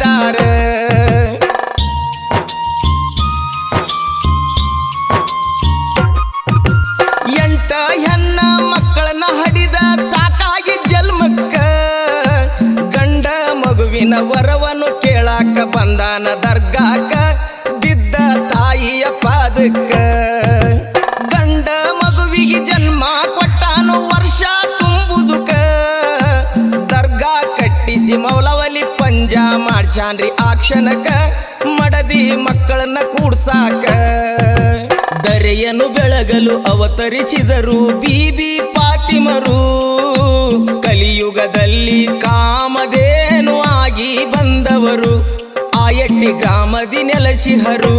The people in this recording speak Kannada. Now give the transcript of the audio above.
ಕಾಯ್ತಾರ. ಎಂಟ ಹೆಣ್ಣ ಮಕ್ಕಳನ್ನ ಹಡಿದ ಸಾಕಾಗಿ ಜನ್ಮಕ್ಕ ಗಂಡ ಮಗುವಿನ ವರವನ್ನು ಕೇಳಾಕ ಬಂದಾನ ದರ್ಗಾಕ ಬಿದ್ದ ತಾಯಿಯ ಪಾದಕ್ಕ. ಗಂಡ ಮಗುವಿಗೆ ಜನ್ಮ ಕೊಟ್ಟಾನು ವರ್ಷ ತುಂಬುದುಕ ದರ್ಗಾ ಕಟ್ಟಿಸಿ ಮೌಲವಲಿ ಪಂಜ ಮಾಡ್ಸ್ಯಾನ್ರಿ ಆ ಕ್ಷಣಕ ಮಡದಿ ಮಕ್ಕಳನ್ನ ಕೂಡ್ಸಾಕ. ದರೆಯನ್ನು ಬೆಳಗಲು ಅವತರಿಸಿದರು ಬೀಬಿ ಫಾತಿಮರು. ಕಲಿಯುಗದಲ್ಲಿ ಕಾಮಧೇನು ಆಗಿ ಬಂದವರು ಆಯಟ್ಟಿ ಗ್ರಾಮದಿ ನೆಲೆಸಿಹರು.